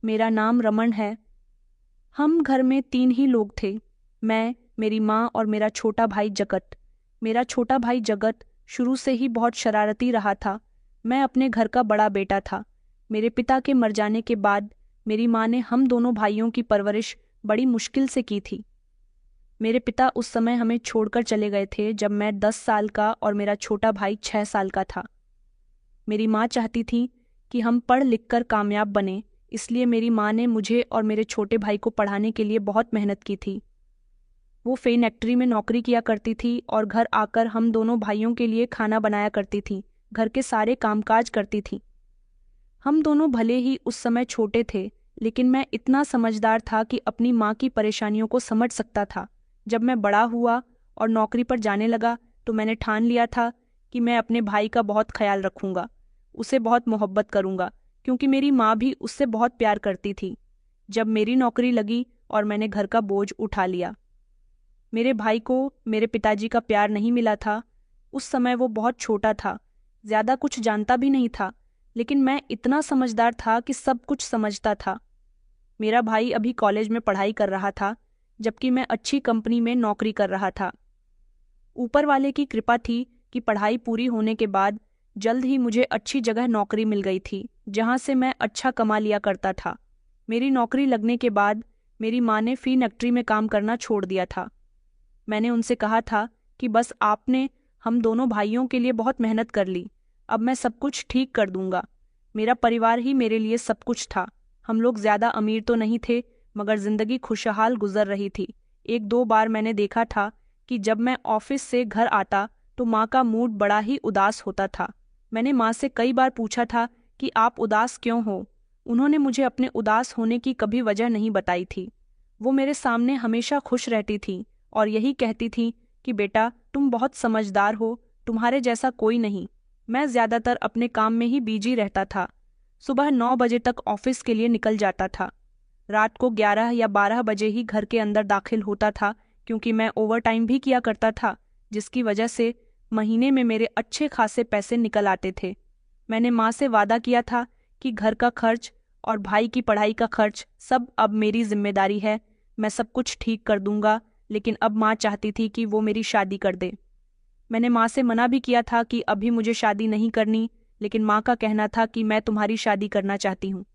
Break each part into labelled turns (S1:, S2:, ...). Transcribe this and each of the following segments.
S1: मेरा नाम रमन है। हम घर में 3 ही लोग थे, मैं, मेरी माँ और मेरा छोटा भाई जगत। मेरा छोटा भाई जगत शुरू से ही बहुत शरारती रहा था। मैं अपने घर का बड़ा बेटा था। मेरे पिता के मर जाने के बाद मेरी माँ ने हम दोनों भाइयों की परवरिश बड़ी मुश्किल से की थी। मेरे पिता उस समय हमें छोड़कर चले गए थे जब मैं 10 साल का और मेरा छोटा भाई 6 साल का था। मेरी माँ चाहती थी कि हम पढ़ लिख कर कामयाब बने, इसलिए मेरी माँ ने मुझे और मेरे छोटे भाई को पढ़ाने के लिए बहुत मेहनत की थी। वो फैक्ट्री में नौकरी किया करती थी और घर आकर हम दोनों भाइयों के लिए खाना बनाया करती थी, घर के सारे कामकाज करती थी। हम दोनों भले ही उस समय छोटे थे, लेकिन मैं इतना समझदार था कि अपनी माँ की परेशानियों को समझ सकता था। जब मैं बड़ा हुआ और नौकरी पर जाने लगा तो मैंने ठान लिया था कि मैं अपने भाई का बहुत ख्याल रखूंगा, उसे बहुत मोहब्बत करूंगा, क्योंकि मेरी माँ भी उससे बहुत प्यार करती थी। जब मेरी नौकरी लगी और मैंने घर का बोझ उठा लिया, मेरे भाई को मेरे पिताजी का प्यार नहीं मिला था। उस समय वो बहुत छोटा था, ज्यादा कुछ जानता भी नहीं था, लेकिन मैं इतना समझदार था कि सब कुछ समझता था। मेरा भाई अभी कॉलेज में पढ़ाई कर रहा था, जबकि मैं अच्छी कंपनी में नौकरी कर रहा था। ऊपर वाले की कृपा थी कि पढ़ाई पूरी होने के बाद जल्द ही मुझे अच्छी जगह नौकरी मिल गई थी, जहां से मैं अच्छा कमा लिया करता था। मेरी नौकरी लगने के बाद मेरी माँ ने फैक्ट्री में काम करना छोड़ दिया था। मैंने उनसे कहा था कि बस आपने हम दोनों भाइयों के लिए बहुत मेहनत कर ली, अब मैं सब कुछ ठीक कर दूंगा। मेरा परिवार ही मेरे लिए सब कुछ था। हम लोग ज्यादा अमीर तो नहीं थे, मगर जिंदगी खुशहाल गुजर रही थी। 1-2 बार मैंने देखा था कि जब मैं ऑफिस से घर आता तो माँ का मूड बड़ा ही उदास होता था। मैंने माँ से कई बार पूछा था कि आप उदास क्यों हो। उन्होंने मुझे अपने उदास होने की कभी वजह नहीं बताई थी। वो मेरे सामने हमेशा खुश रहती थी और यही कहती थी कि बेटा तुम बहुत समझदार हो, तुम्हारे जैसा कोई नहीं। मैं ज्यादातर अपने काम में ही बिजी रहता था। सुबह 9 बजे तक ऑफिस के लिए निकल जाता था। रात को 11 या 12 बजे ही घर के अंदर दाखिल होता था, क्योंकि मैं ओवर टाइम भी किया करता था, जिसकी वजह से महीने में मेरे अच्छे खासे पैसे निकल आते थे। मैंने माँ से वादा किया था कि घर का खर्च और भाई की पढ़ाई का खर्च सब अब मेरी जिम्मेदारी है, मैं सब कुछ ठीक कर दूंगा। लेकिन अब माँ चाहती थी कि वो मेरी शादी कर दे। मैंने माँ से मना भी किया था कि अभी मुझे शादी नहीं करनी, लेकिन माँ का कहना था कि मैं तुम्हारी शादी करना चाहती हूँ।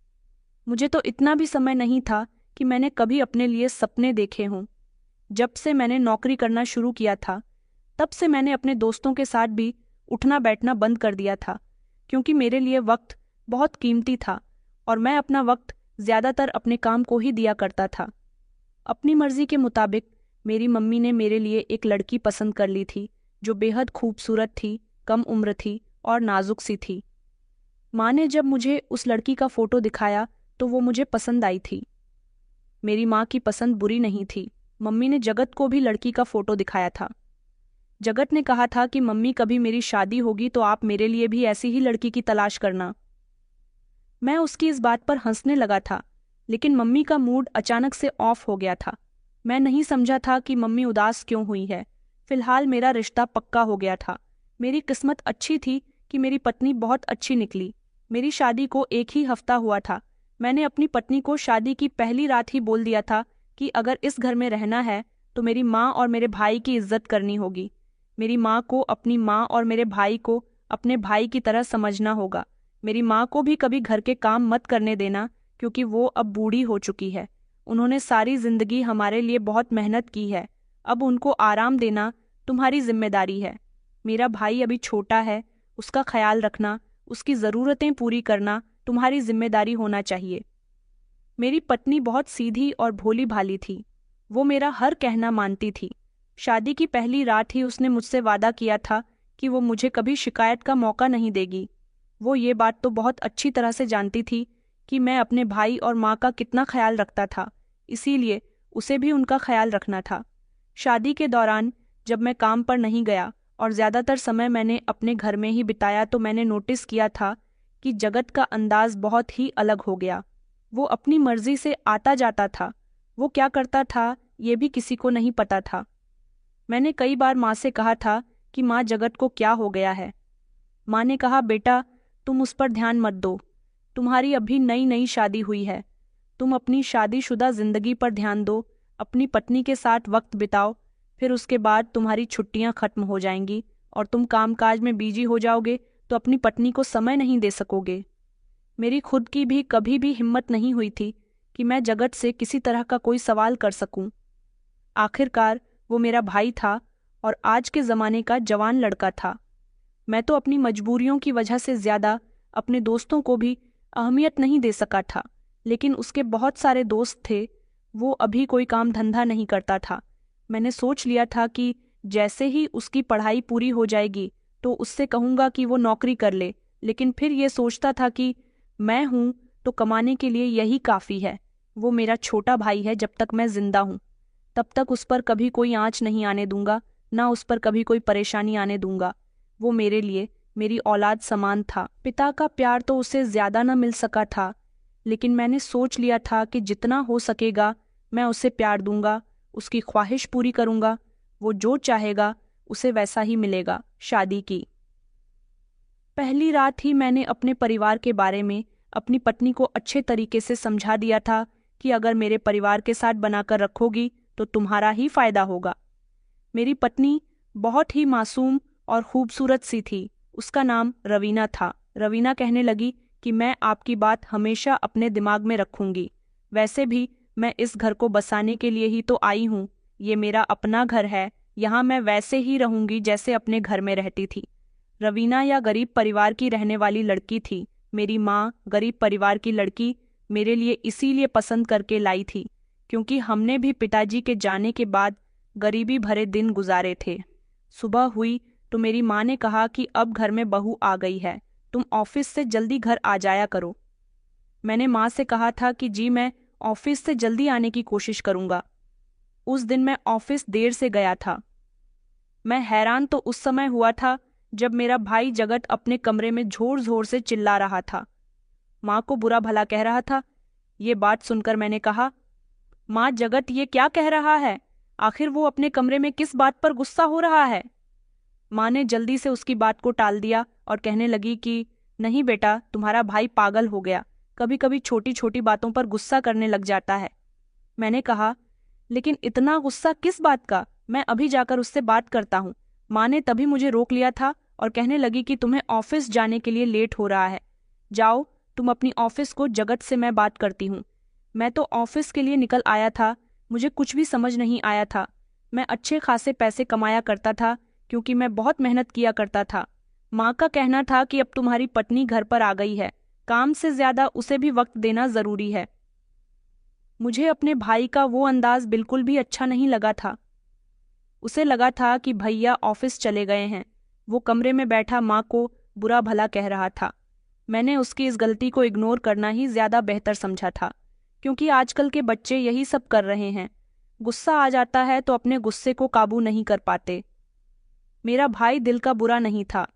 S1: मुझे तो इतना भी समय नहीं था कि मैंने कभी अपने लिए सपने देखे हों। जब से मैंने नौकरी करना शुरू किया था, तब से मैंने अपने दोस्तों के साथ भी उठना बैठना बंद कर दिया था, क्योंकि मेरे लिए वक्त बहुत कीमती था और मैं अपना वक्त ज्यादातर अपने काम को ही दिया करता था। अपनी मर्जी के मुताबिक मेरी मम्मी ने मेरे लिए एक लड़की पसंद कर ली थी, जो बेहद खूबसूरत थी, कम उम्र थी और नाजुक सी थी। माँ ने जब मुझे उस लड़की का फोटो दिखाया तो वो मुझे पसंद आई थी। मेरी माँ की पसंद बुरी नहीं थी। मम्मी ने जगत को भी लड़की का फोटो दिखाया था। जगत ने कहा था कि मम्मी कभी मेरी शादी होगी तो आप मेरे लिए भी ऐसी ही लड़की की तलाश करना। मैं उसकी इस बात पर हंसने लगा था, लेकिन मम्मी का मूड अचानक से ऑफ हो गया था। मैं नहीं समझा था कि मम्मी उदास क्यों हुई है। फिलहाल मेरा रिश्ता पक्का हो गया था। मेरी किस्मत अच्छी थी कि मेरी पत्नी बहुत अच्छी निकली। मेरी शादी को 1 ही हफ्ता हुआ था। मैंने अपनी पत्नी को शादी की पहली रात ही बोल दिया था कि अगर इस घर में रहना है तो मेरी माँ और मेरे भाई की इज्जत करनी होगी। मेरी माँ को अपनी माँ और मेरे भाई को अपने भाई की तरह समझना होगा। मेरी माँ को भी कभी घर के काम मत करने देना, क्योंकि वो अब बूढ़ी हो चुकी है। उन्होंने सारी जिंदगी हमारे लिए बहुत मेहनत की है। अब उनको आराम देना तुम्हारी जिम्मेदारी है। मेरा भाई अभी छोटा है, उसका ख्याल रखना, उसकी ज़रूरतें पूरी करना तुम्हारी जिम्मेदारी होना चाहिए। मेरी पत्नी बहुत सीधी और भोली भाली थी। वो मेरा हर कहना मानती थी। शादी की पहली रात ही उसने मुझसे वादा किया था कि वो मुझे कभी शिकायत का मौका नहीं देगी। वो ये बात तो बहुत अच्छी तरह से जानती थी कि मैं अपने भाई और माँ का कितना ख्याल रखता था, इसीलिए उसे भी उनका ख्याल रखना था। शादी के दौरान जब मैं काम पर नहीं गया और ज़्यादातर समय मैंने अपने घर में ही बिताया, तो मैंने नोटिस किया था कि जगत का अंदाज बहुत ही अलग हो गया। वो अपनी मर्जी से आता जाता था। वो क्या करता था ये भी किसी को नहीं पता था। मैंने कई बार माँ से कहा था कि माँ, जगत को क्या हो गया है। माँ ने कहा, बेटा तुम उस पर ध्यान मत दो, तुम्हारी अभी नई नई शादी हुई है, तुम अपनी शादीशुदा जिंदगी पर ध्यान दो, अपनी पत्नी के साथ वक्त बिताओ, फिर उसके बाद तुम्हारी छुट्टियां खत्म हो जाएंगी और तुम कामकाज में बिजी हो जाओगे तो अपनी पत्नी को समय नहीं दे सकोगे। मेरी खुद की भी कभी भी हिम्मत नहीं हुई थी कि मैं जगत से किसी तरह का कोई सवाल कर सकूं। आखिरकार वो मेरा भाई था और आज के ज़माने का जवान लड़का था। मैं तो अपनी मजबूरियों की वजह से ज़्यादा अपने दोस्तों को भी अहमियत नहीं दे सका था, लेकिन उसके बहुत सारे दोस्त थे। वो अभी कोई काम धंधा नहीं करता था। मैंने सोच लिया था कि जैसे ही उसकी पढ़ाई पूरी हो जाएगी तो उससे कहूँगा कि वो नौकरी कर ले, लेकिन फिर ये सोचता था कि मैं हूँ तो कमाने के लिए यही काफ़ी है। वो मेरा छोटा भाई है, जब तक मैं जिंदा हूँ तब तक उस पर कभी कोई आँच नहीं आने दूंगा, ना उस पर कभी कोई परेशानी आने दूंगा। वो मेरे लिए मेरी औलाद समान था। पिता का प्यार तो उसे ज्यादा न मिल सका था, लेकिन मैंने सोच लिया था कि जितना हो सकेगा मैं उसे प्यार दूंगा, उसकी ख्वाहिश पूरी करूंगा। वो जो चाहेगा उसे वैसा ही मिलेगा। शादी की पहली रात ही मैंने अपने परिवार के बारे में अपनी पत्नी को अच्छे तरीके से समझा दिया था कि अगर मेरे परिवार के साथ बनाकर रखोगी तो तुम्हारा ही फायदा होगा। मेरी पत्नी बहुत ही मासूम और खूबसूरत सी थी। उसका नाम रवीना था। रवीना कहने लगी कि मैं आपकी बात हमेशा अपने दिमाग में रखूंगी। वैसे भी मैं इस घर को बसाने के लिए ही तो आई हूँ। ये मेरा अपना घर है, यहाँ मैं वैसे ही रहूंगी जैसे अपने घर में रहती थी। रवीना या गरीब परिवार की रहने वाली लड़की थी। मेरी माँ गरीब परिवार की लड़की मेरे लिए इसीलिए पसंद करके लाई थी क्योंकि हमने भी पिताजी के जाने के बाद गरीबी भरे दिन गुजारे थे। सुबह हुई तो मेरी माँ ने कहा कि अब घर में बहू आ गई है, तुम ऑफिस से जल्दी घर आ जाया करो। मैंने माँ से कहा था कि जी मैं ऑफिस से जल्दी आने की कोशिश करूंगा। उस दिन मैं ऑफिस देर से गया था। मैं हैरान तो उस समय हुआ था जब मेरा भाई जगत अपने कमरे में जोर जोर से चिल्ला रहा था, माँ को बुरा भला कह रहा था। ये बात सुनकर मैंने कहा, माँ जगत ये क्या कह रहा है? आखिर वो अपने कमरे में किस बात पर गुस्सा हो रहा है? माँ ने जल्दी से उसकी बात को टाल दिया और कहने लगी कि नहीं बेटा, तुम्हारा भाई पागल हो गया, कभी कभी छोटी छोटी बातों पर गुस्सा करने लग जाता है। मैंने कहा, लेकिन इतना गुस्सा किस बात का? मैं अभी जाकर उससे बात करता हूँ। माँ ने तभी मुझे रोक लिया था और कहने लगी कि तुम्हें ऑफिस जाने के लिए लेट हो रहा है, जाओ तुम अपनी ऑफिस को, जगत से मैं बात करती हूँ। मैं तो ऑफिस के लिए निकल आया था, मुझे कुछ भी समझ नहीं आया था। मैं अच्छे खासे पैसे कमाया करता था क्योंकि मैं बहुत मेहनत किया करता था। माँ का कहना था कि अब तुम्हारी पत्नी घर पर आ गई है, काम से ज्यादा उसे भी वक्त देना जरूरी है। मुझे अपने भाई का वो अंदाज बिल्कुल भी अच्छा नहीं लगा था। उसे लगा था कि भैया ऑफिस चले गए हैं। वो कमरे में बैठा माँ को बुरा भला कह रहा था। मैंने उसकी इस गलती को इग्नोर करना ही ज्यादा बेहतर समझा था, क्योंकि आजकल के बच्चे यही सब कर रहे हैं। गुस्सा आ जाता है तो अपने गुस्से को काबू नहीं कर पाते। मेरा भाई दिल का बुरा नहीं था,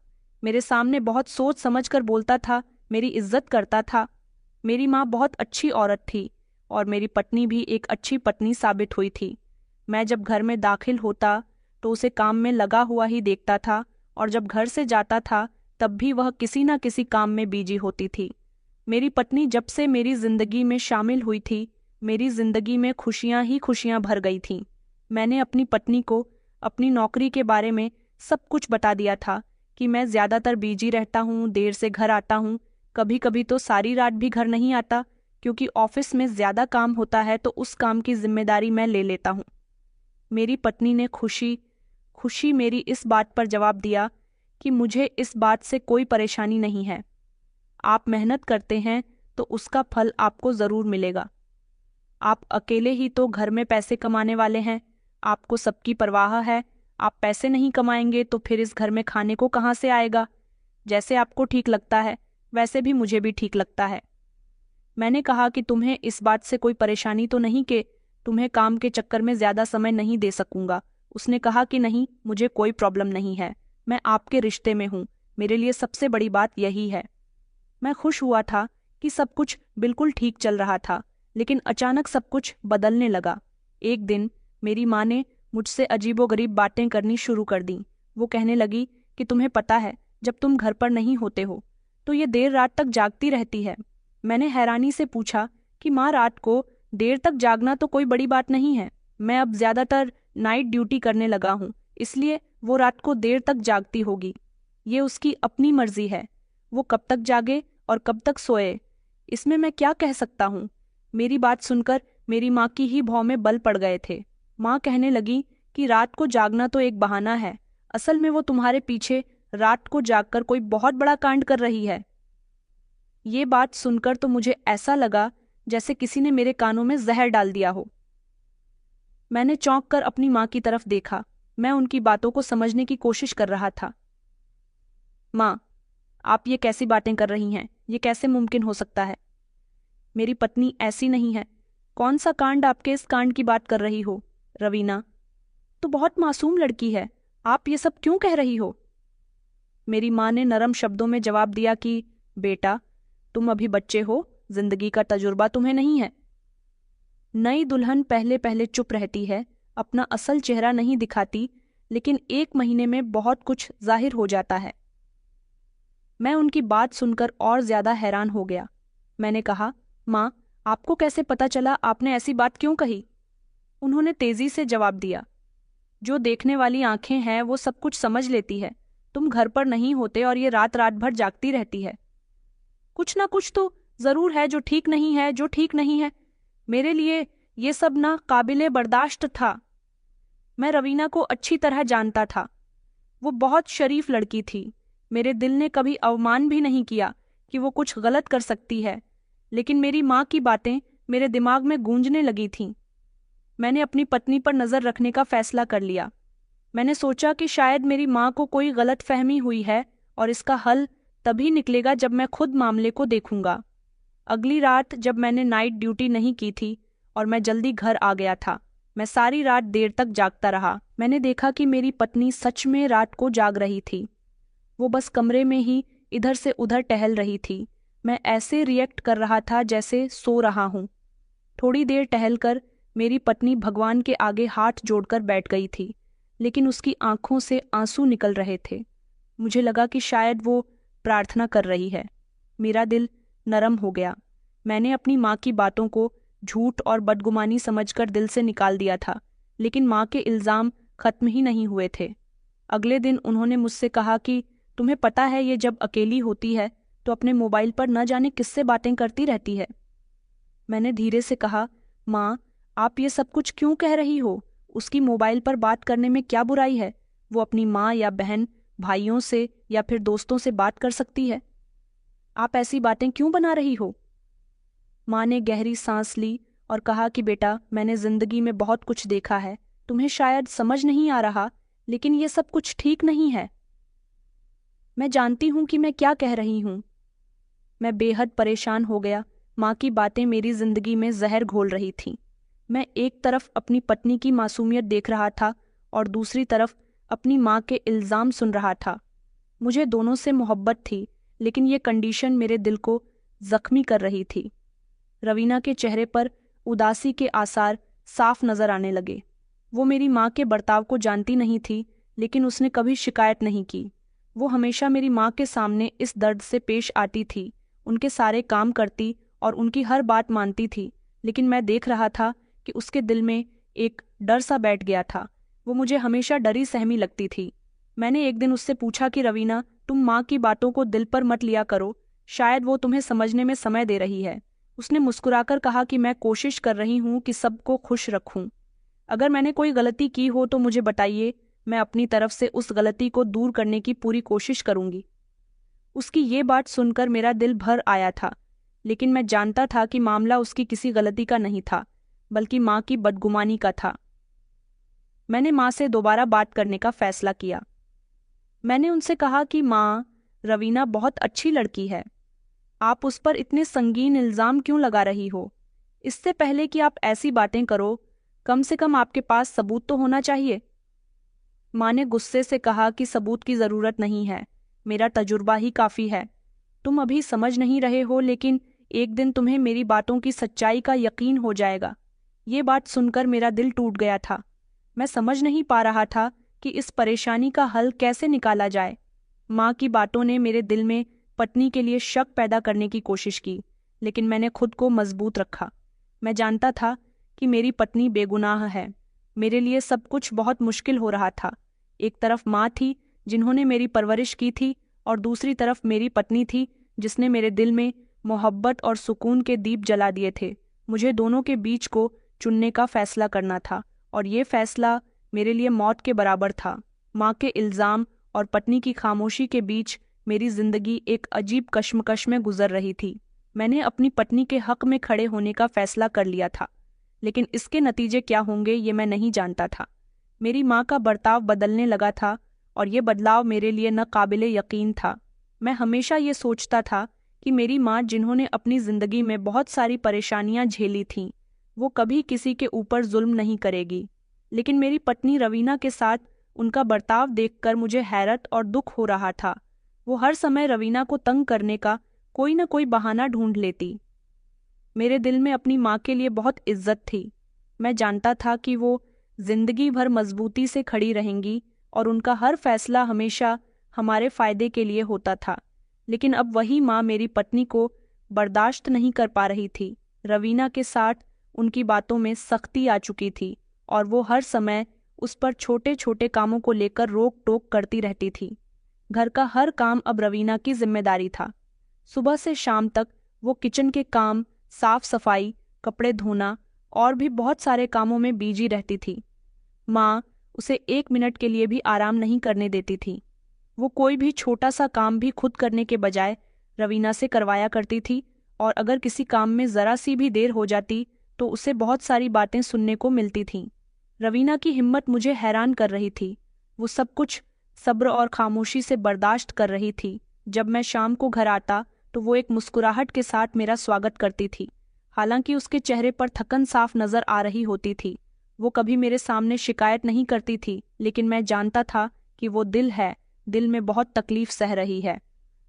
S1: मेरे सामने बहुत सोच समझ कर बोलता था, मेरी इज्जत करता था। मेरी माँ बहुत अच्छी औरत थी और मेरी पत्नी भी एक अच्छी पत्नी साबित हुई थी। मैं जब घर में दाखिल होता तो उसे काम में लगा हुआ ही देखता था और जब घर से जाता था तब भी वह किसी न किसी काम में बिजी होती थी। मेरी पत्नी जब से मेरी जिंदगी में शामिल हुई थी, मेरी जिंदगी में खुशियां ही खुशियां भर गई थीं। मैंने अपनी पत्नी को अपनी नौकरी के बारे में सब कुछ बता दिया था कि मैं ज़्यादातर बिजी रहता हूँ, देर से घर आता हूँ, कभी कभी तो सारी रात भी घर नहीं आता क्योंकि ऑफिस में ज़्यादा काम होता है तो उस काम की जिम्मेदारी मैं ले लेता हूँ। मेरी पत्नी ने खुशी खुशी मेरी इस बात पर जवाब दिया कि मुझे इस बात से कोई परेशानी नहीं है। आप मेहनत करते हैं तो उसका फल आपको ज़रूर मिलेगा। आप अकेले ही तो घर में पैसे कमाने वाले हैं, आपको सबकी परवाह है। आप पैसे नहीं कमाएंगे तो फिर इस घर में खाने को कहाँ से आएगा? जैसे आपको ठीक लगता है वैसे भी मुझे भी ठीक लगता है। मैंने कहा कि तुम्हें इस बात से कोई परेशानी तो नहीं कि तुम्हें काम के चक्कर में ज़्यादा समय नहीं दे सकूंगा? उसने कहा कि नहीं, मुझे कोई प्रॉब्लम नहीं है, मैं आपके रिश्ते में हूँ, मेरे लिए सबसे बड़ी बात यही है। मैं खुश हुआ था कि सब कुछ बिल्कुल ठीक चल रहा था, लेकिन अचानक सब कुछ बदलने लगा। एक दिन मेरी माँ ने मुझसे अजीबोगरीब बातें करनी शुरू कर दी। वो कहने लगी कि तुम्हें पता है, जब तुम घर पर नहीं होते हो तो ये देर रात तक जागती रहती है। मैंने हैरानी से पूछा कि माँ, रात को देर तक जागना तो कोई बड़ी बात नहीं है। मैं अब ज़्यादातर नाइट ड्यूटी करने लगा हूँ, इसलिए वो रात को देर तक जागती होगी। ये उसकी अपनी मर्जी है, वो कब तक जागे और कब तक सोए, इसमें मैं क्या कह सकता हूँ। मेरी बात सुनकर मेरी माँ की ही भौं में बल पड़ गए थे। माँ कहने लगी कि रात को जागना तो एक बहाना है, असल में वो तुम्हारे पीछे रात को जागकर कोई बहुत बड़ा कांड कर रही है। ये बात सुनकर तो मुझे ऐसा लगा जैसे किसी ने मेरे कानों में जहर डाल दिया हो। मैंने चौंक कर अपनी माँ की तरफ देखा। मैं उनकी बातों को समझने की कोशिश कर रहा था। माँ, आप ये कैसी बातें कर रही हैं? ये कैसे मुमकिन हो सकता है? मेरी पत्नी ऐसी नहीं है। कौन सा कांड? आपके इस कांड की बात कर रही हो? रवीना तो बहुत मासूम लड़की है, आप ये सब क्यों कह रही हो? मेरी माँ ने नरम शब्दों में जवाब दिया कि बेटा, तुम अभी बच्चे हो, जिंदगी का तजुर्बा तुम्हें नहीं है। नई दुल्हन पहले पहले चुप रहती है, अपना असल चेहरा नहीं दिखाती, लेकिन 1 महीने में बहुत कुछ जाहिर हो जाता है। मैं उनकी बात सुनकर और ज्यादा हैरान हो गया। मैंने कहा, माँ, आपको कैसे पता चला? आपने ऐसी बात क्यों कही? उन्होंने तेजी से जवाब दिया, जो देखने वाली आंखें हैं वो सब कुछ समझ लेती है। तुम घर पर नहीं होते और ये रात रात भर जागती रहती है। कुछ ना कुछ तो जरूर है जो ठीक नहीं है, जो ठीक नहीं है। मेरे लिए ये सब ना काबिले बर्दाश्त था। मैं रवीना को अच्छी तरह जानता था। वो बहुत शरीफ लड़की थी। मेरे दिल ने कभी अवमान भी नहीं किया कि वो कुछ गलत कर सकती है, लेकिन मेरी माँ की बातें मेरे दिमाग में गूंजने लगी थीं। मैंने अपनी पत्नी पर नजर रखने का फैसला कर लिया। मैंने सोचा कि शायद मेरी माँ को कोई गलतफहमी हुई है और इसका हल तभी निकलेगा जब मैं खुद मामले को देखूंगा। अगली रात जब मैंने नाइट ड्यूटी नहीं की थी और मैं जल्दी घर आ गया था, मैं सारी रात देर तक जागता रहा। मैंने देखा कि मेरी पत्नी सच में रात को जाग रही थी। वो बस कमरे में ही इधर से उधर टहल रही थी। मैं ऐसे रिएक्ट कर रहा था जैसे सो रहा हूँ। थोड़ी देर टहलकर मेरी पत्नी भगवान के आगे हाथ जोड़कर बैठ गई थी, लेकिन उसकी आंखों से आंसू निकल रहे थे। मुझे लगा कि शायद वो प्रार्थना कर रही है। मेरा दिल नरम हो गया। मैंने अपनी माँ की बातों को झूठ और बदगुमानी समझकर दिल से निकाल दिया था, लेकिन माँ के इल्ज़ाम खत्म ही नहीं हुए थे। अगले दिन उन्होंने मुझसे कहा कि तुम्हें पता है, ये जब अकेली होती है तो अपने मोबाइल पर न जाने किससे बातें करती रहती है। मैंने धीरे से कहा, माँ, आप ये सब कुछ क्यों कह रही हो? उसकी मोबाइल पर बात करने में क्या बुराई है? वो अपनी माँ या बहन भाइयों से या फिर दोस्तों से बात कर सकती है। आप ऐसी बातें क्यों बना रही हो? माँ ने गहरी सांस ली और कहा कि बेटा, मैंने जिंदगी में बहुत कुछ देखा है। तुम्हें शायद समझ नहीं आ रहा, लेकिन ये सब कुछ ठीक नहीं है। मैं जानती हूँ कि मैं क्या कह रही हूँ। मैं बेहद परेशान हो गया। माँ की बातें मेरी जिंदगी में जहर घोल रही थीं। मैं एक तरफ अपनी पत्नी की मासूमियत देख रहा था और दूसरी तरफ अपनी माँ के इल्ज़ाम सुन रहा था। मुझे दोनों से मोहब्बत थी, लेकिन ये कंडीशन मेरे दिल को जख्मी कर रही थी। रवीना के चेहरे पर उदासी के आसार साफ नजर आने लगे। वो मेरी माँ के बर्ताव को जानती नहीं थी, लेकिन उसने कभी शिकायत नहीं की। वो हमेशा मेरी माँ के सामने इस दर्द से पेश आती थी, उनके सारे काम करती और उनकी हर बात मानती थी, लेकिन मैं देख रहा था कि उसके दिल में एक डर सा बैठ गया था। वो मुझे हमेशा डरी सहमी लगती थी। मैंने एक दिन उससे पूछा कि रवीना, तुम माँ की बातों को दिल पर मत लिया करो, शायद वो तुम्हें समझने में समय दे रही है। उसने मुस्कुराकर कहा कि मैं कोशिश कर रही हूँ कि सबको खुश रखूं। अगर मैंने कोई गलती की हो तो मुझे बताइए, मैं अपनी तरफ से उस गलती को दूर करने की पूरी कोशिश करूंगी। उसकी ये बात सुनकर मेरा दिल भर आया था, लेकिन मैं जानता था कि मामला उसकी किसी गलती का नहीं था, बल्कि माँ की बदगुमानी का था। मैंने माँ से दोबारा बात करने का फैसला किया। मैंने उनसे कहा कि माँ, रवीना बहुत अच्छी लड़की है। आप उस पर इतने संगीन इल्ज़ाम क्यों लगा रही हो? इससे पहले कि आप ऐसी बातें करो, कम से कम आपके पास सबूत तो होना चाहिए। माँ ने गुस्से से कहा कि सबूत की ज़रूरत नहीं है, मेरा तजुर्बा ही काफ़ी है। तुम अभी समझ नहीं रहे हो, लेकिन एक दिन तुम्हें मेरी बातों की सच्चाई का यकीन हो जाएगा। ये बात सुनकर मेरा दिल टूट गया था। मैं समझ नहीं पा रहा था कि इस परेशानी का हल कैसे निकाला जाए। माँ की बातों ने मेरे दिल में पत्नी के लिए शक पैदा करने की कोशिश की, लेकिन मैंने खुद को मजबूत रखा। मैं जानता था कि मेरी पत्नी बेगुनाह है। मेरे लिए सब कुछ बहुत मुश्किल हो रहा था। एक तरफ माँ थी जिन्होंने मेरी परवरिश की थी, और दूसरी तरफ मेरी पत्नी थी जिसने मेरे दिल में मोहब्बत और सुकून के दीप जला दिए थे। मुझे दोनों के बीच को चुनने का फैसला करना था, और ये फैसला मेरे लिए मौत के बराबर था। माँ के इल्ज़ाम और पत्नी की खामोशी के बीच मेरी जिंदगी एक अजीब कश्मकश में गुजर रही थी। मैंने अपनी पत्नी के हक में खड़े होने का फैसला कर लिया था, लेकिन इसके नतीजे क्या होंगे ये मैं नहीं जानता था। मेरी माँ का बर्ताव बदलने लगा था, और ये बदलाव मेरे लिए न काबिले यकीन था। मैं हमेशा ये सोचता था कि मेरी माँ, जिन्होंने अपनी ज़िंदगी में बहुत सारी परेशानियाँ झेली थीं, वो कभी किसी के ऊपर जुल्म नहीं करेगी। लेकिन मेरी पत्नी रवीना के साथ उनका बर्ताव देखकर मुझे हैरत और दुख हो रहा था। वो हर समय रवीना को तंग करने का कोई न कोई बहाना ढूंढ लेती। मेरे दिल में अपनी माँ के लिए बहुत इज्जत थी। मैं जानता था कि वो जिंदगी भर मजबूती से खड़ी रहेंगी, और उनका हर फैसला हमेशा हमारे फायदे के लिए होता था। लेकिन अब वही माँ मेरी पत्नी को बर्दाश्त नहीं कर पा रही थी। रवीना के साथ उनकी बातों में सख्ती आ चुकी थी, और वो हर समय उस पर छोटे छोटे कामों को लेकर रोक टोक करती रहती थी। घर का हर काम अब रवीना की जिम्मेदारी था। सुबह से शाम तक वो किचन के काम, साफ सफाई, कपड़े धोना और भी बहुत सारे कामों में बिजी रहती थी। माँ उसे 1 मिनट के लिए भी आराम नहीं करने देती थी। वो कोई भी छोटा सा काम भी खुद करने के बजाय रवीना से करवाया करती थी, और अगर किसी काम में ज़रा सी भी देर हो जाती तो उसे बहुत सारी बातें सुनने को मिलती थीं। रवीना की हिम्मत मुझे हैरान कर रही थी। वो सब कुछ सब्र और खामोशी से बर्दाश्त कर रही थी। जब मैं शाम को घर आता तो वो एक मुस्कुराहट के साथ मेरा स्वागत करती थी। हालांकि उसके चेहरे पर थकन साफ नजर आ रही होती थी। वो कभी मेरे सामने शिकायत नहीं करती थी, लेकिन मैं जानता था कि वो दिल में बहुत तकलीफ सह रही है।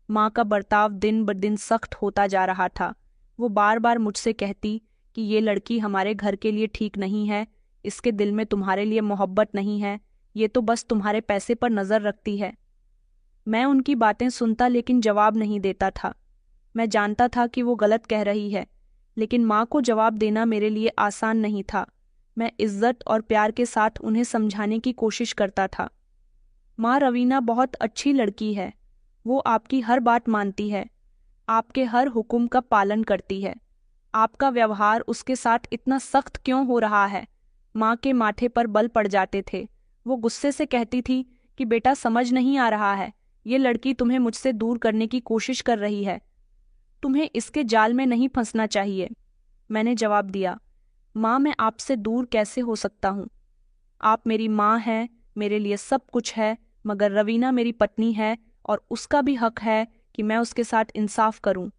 S1: माँ का बर्ताव दिन ब दिन सख्त होता जा रहा था। वो बार बार मुझसे कहती कि ये लड़की हमारे घर के लिए ठीक नहीं है, इसके दिल में तुम्हारे लिए मोहब्बत नहीं है, ये तो बस तुम्हारे पैसे पर नजर रखती है। मैं उनकी बातें सुनता लेकिन जवाब नहीं देता था। मैं जानता था कि वो गलत कह रही है, लेकिन माँ को जवाब देना मेरे लिए आसान नहीं था। मैं इज्जत और प्यार के साथ उन्हें समझाने की कोशिश करता था। माँ, रवीना बहुत अच्छी लड़की है। वो आपकी हर बात मानती है, आपके हर हुक्म का पालन करती है। आपका व्यवहार उसके साथ इतना सख्त क्यों हो रहा है? माँ के माथे पर बल पड़ जाते थे। वो गुस्से से कहती थी कि बेटा, समझ नहीं आ रहा है, ये लड़की तुम्हें मुझसे दूर करने की कोशिश कर रही है। तुम्हें इसके जाल में नहीं फंसना चाहिए। मैंने जवाब दिया, माँ, मैं आपसे दूर कैसे हो सकता हूँ? आप मेरी माँ हैं, मेरे लिए सब कुछ है, मगर रवीना मेरी पत्नी है, और उसका भी हक है कि मैं उसके साथ इंसाफ करूं।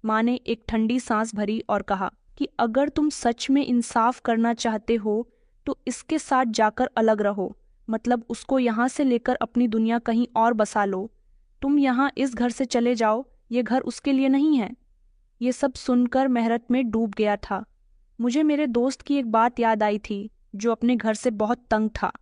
S1: माँ ने एक ठंडी सांस भरी और कहा कि अगर तुम सच में इंसाफ करना चाहते हो तो इसके साथ जाकर अलग रहो, मतलब उसको यहाँ से लेकर अपनी दुनिया कहीं और बसा लो। तुम यहाँ इस घर से चले जाओ, ये घर उसके लिए नहीं है। ये सब सुनकर मैं हैरत में डूब गया था। मुझे मेरे दोस्त की एक बात याद आई थी, जो अपने घर से बहुत तंग था।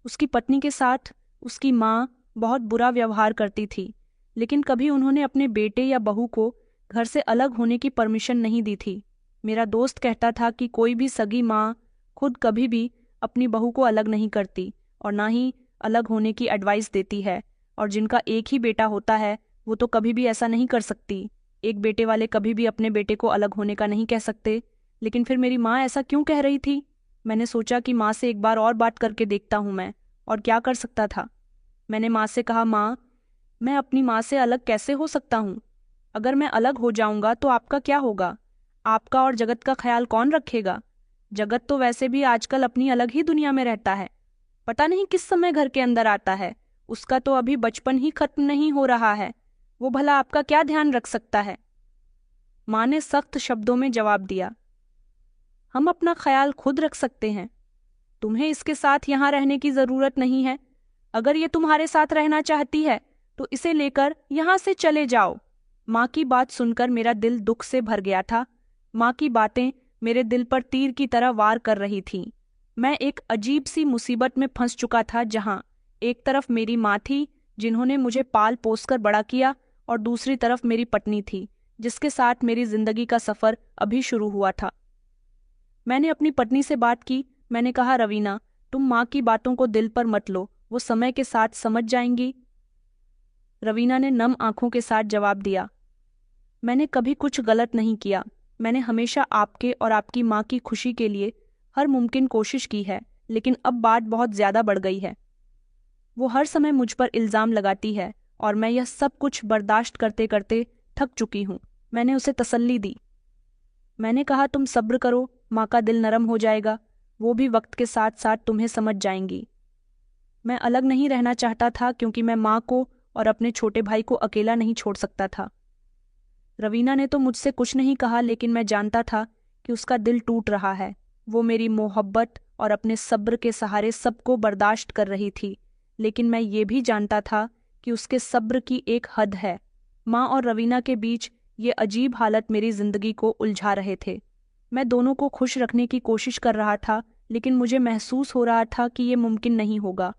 S1: उसकी पत्नी के साथ उसकी माँ बहुत बुरा व्यवहार करती थी, लेकिन कभी उन्होंने अपने बेटे या बहू को घर से अलग होने की परमिशन नहीं दी थी। मेरा दोस्त कहता था कि कोई भी सगी माँ खुद कभी भी अपनी बहू को अलग नहीं करती, और ना ही अलग होने की एडवाइस देती है, और जिनका एक ही बेटा होता है वो तो कभी भी ऐसा नहीं कर सकती। एक बेटे वाले कभी भी अपने बेटे को अलग होने का नहीं कह सकते। लेकिन फिर मेरी माँ ऐसा क्यों कह रही थी? मैंने सोचा कि माँ से एक बार और बात करके देखता हूँ मैं, और क्या कर सकता था। मैंने माँ से कहा, माँ, मैं अपनी माँ से अलग कैसे हो सकता हूँ? अगर मैं अलग हो जाऊंगा तो आपका क्या होगा? आपका और जगत का ख्याल कौन रखेगा? जगत तो वैसे भी आजकल अपनी अलग ही दुनिया में रहता है, पता नहीं किस समय घर के अंदर आता है। उसका तो अभी बचपन ही खत्म नहीं हो रहा है, वो भला आपका क्या ध्यान रख सकता है? माँ ने सख्त शब्दों में जवाब दिया, हम अपना ख्याल खुद रख सकते हैं। तुम्हें इसके साथ यहाँ रहने की जरूरत नहीं है। अगर ये तुम्हारे साथ रहना चाहती है तो इसे लेकर यहाँ से चले जाओ। माँ की बात सुनकर मेरा दिल दुख से भर गया था। माँ की बातें मेरे दिल पर तीर की तरह वार कर रही थीं। मैं एक अजीब सी मुसीबत में फंस चुका था, जहाँ एक तरफ मेरी माँ थी जिन्होंने मुझे पाल पोस कर बड़ा किया, और दूसरी तरफ मेरी पत्नी थी जिसके साथ मेरी जिंदगी का सफ़र अभी शुरू हुआ था। मैंने अपनी पत्नी से बात की। मैंने कहा, रवीना, तुम माँ की बातों को दिल पर मत लो, वो समय के साथ समझ जाएंगी। रवीना ने नम आंखों के साथ जवाब दिया, मैंने कभी कुछ गलत नहीं किया। मैंने हमेशा आपके और आपकी माँ की खुशी के लिए हर मुमकिन कोशिश की है, लेकिन अब बात बहुत ज़्यादा बढ़ गई है। वो हर समय मुझ पर इल्ज़ाम लगाती है और मैं यह सब कुछ बर्दाश्त करते करते थक चुकी हूँ। मैंने उसे तसल्ली दी। मैंने कहा, तुम सब्र करो, माँ का दिल नरम हो जाएगा, वो भी वक्त के साथ साथ तुम्हें समझ जाएंगी। मैं अलग नहीं रहना चाहता था क्योंकि मैं माँ को और अपने छोटे भाई को अकेला नहीं छोड़ सकता था। रवीना ने तो मुझसे कुछ नहीं कहा, लेकिन मैं जानता था कि उसका दिल टूट रहा है। वो मेरी मोहब्बत और अपने सब्र के सहारे सबको बर्दाश्त कर रही थी, लेकिन मैं ये भी जानता था कि उसके सब्र की एक हद है। माँ और रवीना के बीच ये अजीब हालत मेरी जिंदगी को उलझा रहे थे। मैं दोनों को खुश रखने की कोशिश कर रहा था, लेकिन मुझे महसूस हो रहा था कि ये मुमकिन नहीं होगा।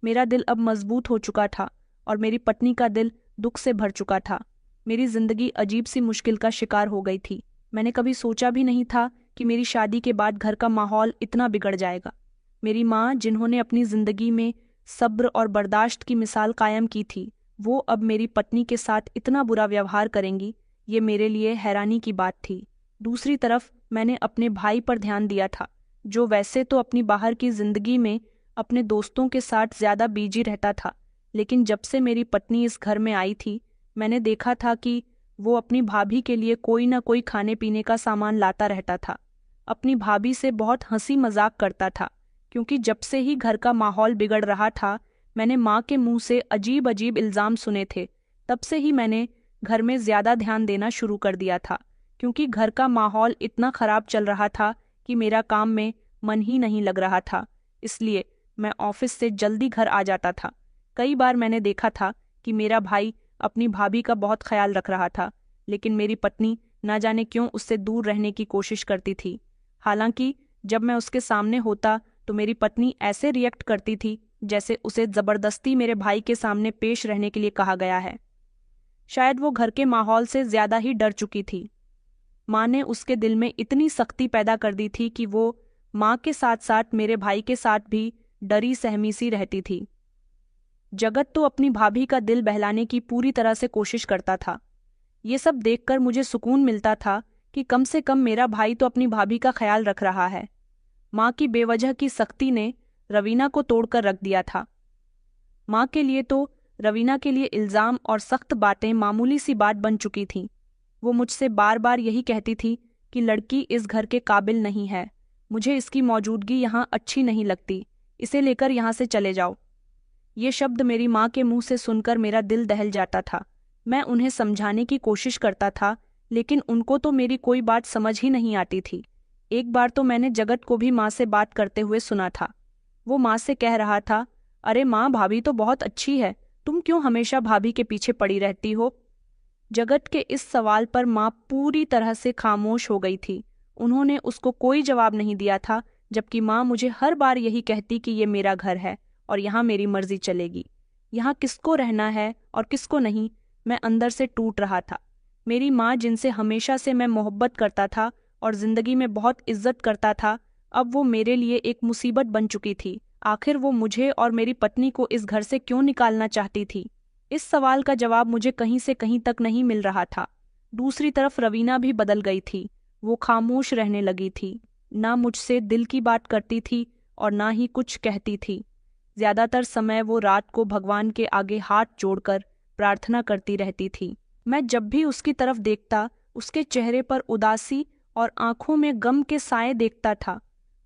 S1: मेरा दिल अब मजबूत हो चुका था और मेरी पत्नी का दिल दुख से भर चुका था। मेरी जिंदगी अजीब सी मुश्किल का शिकार हो गई थी। मैंने कभी सोचा भी नहीं था कि मेरी शादी के बाद घर का माहौल इतना बिगड़ जाएगा। मेरी माँ, जिन्होंने अपनी जिंदगी में सब्र और बर्दाश्त की मिसाल कायम की थी, वो अब मेरी पत्नी के साथ इतना बुरा व्यवहार करेंगी, ये मेरे लिए हैरानी की बात थी। दूसरी तरफ मैंने अपने भाई पर ध्यान दिया था, जो वैसे तो अपनी बाहर की जिंदगी में अपने दोस्तों के साथ ज्यादा बिजी रहता था, लेकिन जब से मेरी पत्नी इस घर में आई थी, मैंने देखा था कि वो अपनी भाभी के लिए कोई ना कोई खाने पीने का सामान लाता रहता था। अपनी भाभी से बहुत हंसी मजाक करता था, क्योंकि जब से ही घर का माहौल बिगड़ रहा था, मैंने माँ के मुंह से अजीब अजीब इल्ज़ाम सुने थे। तब से ही मैंने घर में ज़्यादा ध्यान देना शुरू कर दिया था, क्योंकि घर का माहौल इतना ख़राब चल रहा था कि मेरा काम में मन ही नहीं लग रहा था। इसलिए मैं ऑफिस से जल्दी घर आ जाता था। कई बार मैंने देखा था कि मेरा भाई अपनी भाभी का बहुत ख्याल रख रहा था, लेकिन मेरी पत्नी ना जाने क्यों उससे दूर रहने की कोशिश करती थी। हालांकि जब मैं उसके सामने होता तो मेरी पत्नी ऐसे रिएक्ट करती थी जैसे उसे ज़बरदस्ती मेरे भाई के सामने पेश रहने के लिए कहा गया है। शायद वो घर के माहौल से ज़्यादा ही डर चुकी थी। माँ ने उसके दिल में इतनी सख्ती पैदा कर दी थी कि वो माँ के साथ साथ मेरे भाई के साथ भी डरी सहमी सी रहती थी। जगत तो अपनी भाभी का दिल बहलाने की पूरी तरह से कोशिश करता था। ये सब देखकर मुझे सुकून मिलता था कि कम से कम मेरा भाई तो अपनी भाभी का ख्याल रख रहा है। माँ की बेवजह की सख्ती ने रवीना को तोड़कर रख दिया था। माँ के लिए तो रवीना के लिए इल्ज़ाम और सख्त बातें मामूली सी बात बन चुकी थीं। वो मुझसे बार बार यही कहती थी कि लड़की इस घर के काबिल नहीं है, मुझे इसकी मौजूदगी यहाँ अच्छी नहीं लगती, इसे लेकर यहाँ से चले जाओ। ये शब्द मेरी माँ के मुंह से सुनकर मेरा दिल दहल जाता था। मैं उन्हें समझाने की कोशिश करता था, लेकिन उनको तो मेरी कोई बात समझ ही नहीं आती थी। एक बार तो मैंने जगत को भी माँ से बात करते हुए सुना था। वो माँ से कह रहा था, अरे माँ, भाभी तो बहुत अच्छी है, तुम क्यों हमेशा भाभी के पीछे पड़ी रहती हो? जगत के इस सवाल पर माँ पूरी तरह से खामोश हो गई थी। उन्होंने उसको कोई जवाब नहीं दिया था, जबकि माँ मुझे हर बार यही कहती कि ये मेरा घर है और यहाँ मेरी मर्जी चलेगी। यहाँ किसको रहना है और किसको नहीं, मैं अंदर से टूट रहा था। मेरी माँ, जिनसे हमेशा से मैं मोहब्बत करता था और जिंदगी में बहुत इज्जत करता था, अब वो मेरे लिए एक मुसीबत बन चुकी थी। आखिर वो मुझे और मेरी पत्नी को इस घर से क्यों निकालना चाहती थी? इस सवाल का जवाब मुझे कहीं से कहीं तक नहीं मिल रहा था। दूसरी तरफ रवीना भी बदल गई थी। वो खामोश रहने लगी थी, ना मुझसे दिल की बात करती थी और ना ही कुछ कहती थी। ज्यादातर समय वो रात को भगवान के आगे हाथ जोड़कर प्रार्थना करती रहती थी। मैं जब भी उसकी तरफ देखता, उसके चेहरे पर उदासी और आंखों में गम के साए देखता था।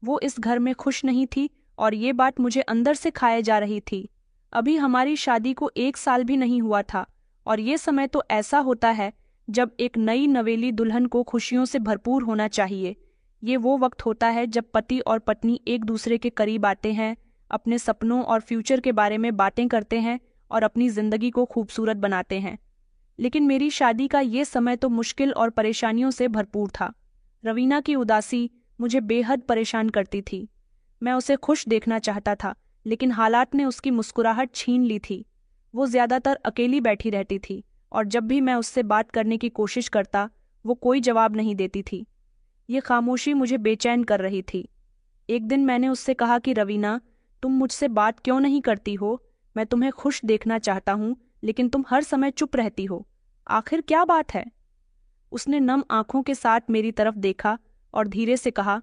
S1: वो इस घर में खुश नहीं थी और ये बात मुझे अंदर से खाए जा रही थी। अभी हमारी शादी को 1 साल भी नहीं हुआ था और ये समय तो ऐसा होता है जब एक नई नवेली दुल्हन को खुशियों से भरपूर होना चाहिए। ये वो वक्त होता है जब पति और पत्नी एक दूसरे के करीब आते हैं, अपने सपनों और फ्यूचर के बारे में बातें करते हैं और अपनी जिंदगी को खूबसूरत बनाते हैं। लेकिन मेरी शादी का ये समय तो मुश्किल और परेशानियों से भरपूर था। रवीना की उदासी मुझे बेहद परेशान करती थी। मैं उसे खुश देखना चाहता था, लेकिन हालात ने उसकी मुस्कुराहट छीन ली थी। वो ज्यादातर अकेली बैठी रहती थी, और जब भी मैं उससे बात करने की कोशिश करता वो कोई जवाब नहीं देती थी। ये खामोशी मुझे बेचैन कर रही थी। एक दिन मैंने उससे कहा कि रवीना, तुम मुझसे बात क्यों नहीं करती हो? मैं तुम्हें खुश देखना चाहता हूँ, लेकिन तुम हर समय चुप रहती हो। आखिर क्या बात है? उसने नम आंखों के साथ मेरी तरफ देखा और धीरे से कहा,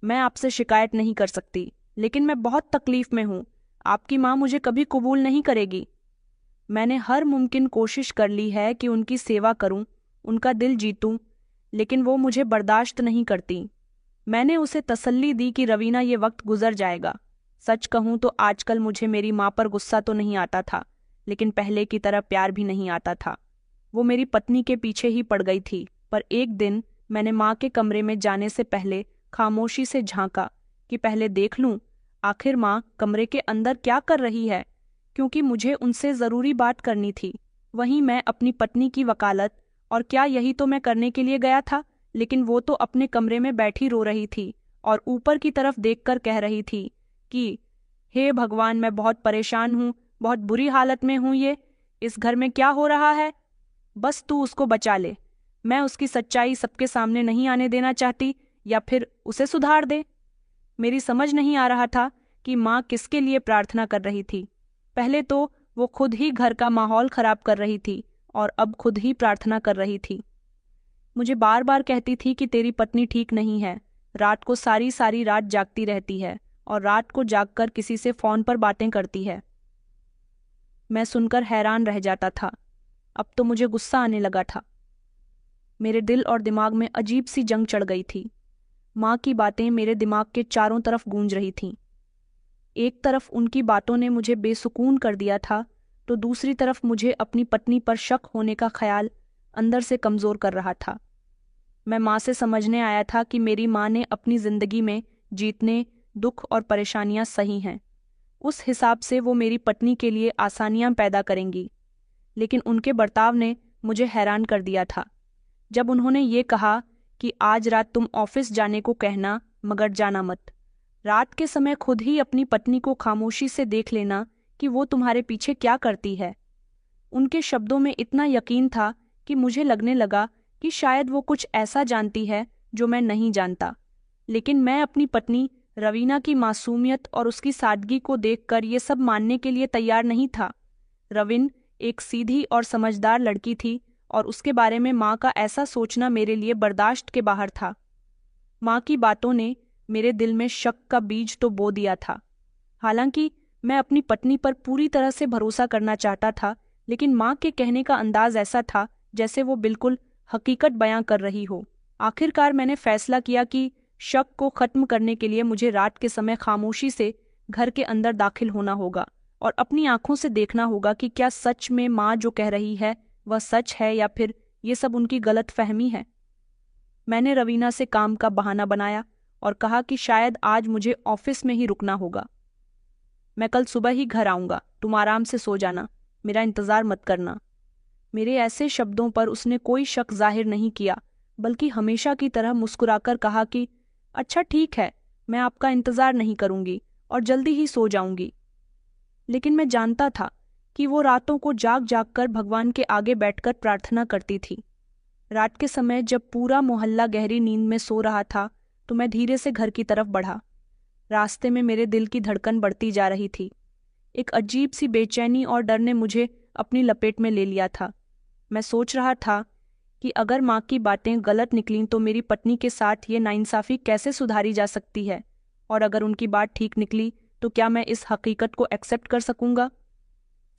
S1: मैं आपसे शिकायत नहीं कर सकती, लेकिन मैं बहुत तकलीफ में हूँ। आपकी माँ मुझे कभी कबूल नहीं करेगी। मैंने हर मुमकिन कोशिश कर ली है कि उनकी सेवा करूं, उनका दिल जीतूं, लेकिन वो मुझे बर्दाश्त नहीं करती। मैंने उसे तसल्ली दी कि रवीना ये वक्त गुजर जाएगा। सच कहूं तो आजकल मुझे मेरी माँ पर गुस्सा तो नहीं आता था, लेकिन पहले की तरह प्यार भी नहीं आता था। वो मेरी पत्नी के पीछे ही पड़ गई थी। पर एक दिन मैंने माँ के कमरे में जाने से पहले खामोशी से झांका कि पहले देख लूं आखिर माँ कमरे के अंदर क्या कर रही है, क्योंकि मुझे उनसे ज़रूरी बात करनी थी। वहीं मैं अपनी पत्नी की वकालत, और क्या यही तो मैं करने के लिए गया था? लेकिन वो तो अपने कमरे में बैठी रो रही थी और ऊपर की तरफ देखकर कह रही थी कि हे भगवान, मैं बहुत परेशान हूँ, बहुत बुरी हालत में हूँ। ये इस घर में क्या हो रहा है? बस तू उसको बचा ले। मैं उसकी सच्चाई सबके सामने नहीं आने देना चाहती, या फिर उसे सुधार दे। मेरी समझ नहीं आ रहा था कि माँ किसके लिए प्रार्थना कर रही थी। पहले तो वो खुद ही घर का माहौल खराब कर रही थी और अब खुद ही प्रार्थना कर रही थी। मुझे बार बार कहती थी कि तेरी पत्नी ठीक नहीं है, रात को सारी सारी रात जागती रहती है और रात को जागकर किसी से फोन पर बातें करती है। मैं सुनकर हैरान रह जाता था। अब तो मुझे गुस्सा आने लगा था। मेरे दिल और दिमाग में अजीब सी जंग चढ़ गई थी। माँ की बातें मेरे दिमाग के चारों तरफ गूंज रही थीं। एक तरफ उनकी बातों ने मुझे बेसुकून कर दिया था, तो दूसरी तरफ मुझे अपनी पत्नी पर शक होने का ख्याल अंदर से कमज़ोर कर रहा था। मैं माँ से समझने आया था कि मेरी माँ ने अपनी ज़िंदगी में जीतने, दुख और परेशानियाँ सही हैं। उस हिसाब से वो मेरी पत्नी के लिए आसानियाँ पैदा करेंगी। लेकिन उनके बर्ताव ने मुझे हैरान कर दिया था। जब उन्होंने ये कहा कि आज रात तुम ऑफिस जाने को कहना, मगर जाना मत। रात के समय खुद ही अपनी पत्नी को खामोशी से देख लेना कि वो तुम्हारे पीछे क्या करती है। उनके शब्दों में इतना यकीन था कि मुझे लगने लगा कि शायद वो कुछ ऐसा जानती है जो मैं नहीं जानता। लेकिन मैं अपनी पत्नी रवीना की मासूमियत और उसकी सादगी को देखकर ये सब मानने के लिए तैयार नहीं था। रवीन एक सीधी और समझदार लड़की थी और उसके बारे में माँ का ऐसा सोचना मेरे लिए बर्दाश्त के बाहर था। माँ की बातों ने मेरे दिल में शक का बीज तो बो दिया था। हालांकि मैं अपनी पत्नी पर पूरी तरह से भरोसा करना चाहता था, लेकिन माँ के कहने का अंदाज ऐसा था जैसे वो बिल्कुल हकीकत बयां कर रही हो। आखिरकार मैंने फैसला किया कि शक को खत्म करने के लिए मुझे रात के समय खामोशी से घर के अंदर दाखिल होना होगा और अपनी आंखों से देखना होगा कि क्या सच में माँ जो कह रही है वह सच है या फिर ये सब उनकी गलत फहमी है। मैंने रवीना से काम का बहाना बनाया और कहा कि शायद आज मुझे ऑफिस में ही रुकना होगा। मैं कल सुबह ही घर आऊँगा, तुम आराम से सो जाना, मेरा इंतज़ार मत करना। मेरे ऐसे शब्दों पर उसने कोई शक जाहिर नहीं किया, बल्कि हमेशा की तरह मुस्कुराकर कहा कि अच्छा ठीक है, मैं आपका इंतज़ार नहीं करूँगी और जल्दी ही सो जाऊँगी। लेकिन मैं जानता था कि वो रातों को जाग जाग कर भगवान के आगे बैठकर प्रार्थना करती थी। रात के समय जब पूरा मोहल्ला गहरी नींद में सो रहा था, तो मैं धीरे से घर की तरफ बढ़ा। रास्ते में मेरे दिल की धड़कन बढ़ती जा रही थी। एक अजीब सी बेचैनी और डर ने मुझे अपनी लपेट में ले लिया था। मैं सोच रहा था कि अगर माँ की बातें गलत निकलीं तो मेरी पत्नी के साथ ये नाइंसाफ़ी कैसे सुधारी जा सकती है, और अगर उनकी बात ठीक निकली तो क्या मैं इस हकीकत को एक्सेप्ट कर सकूंगा।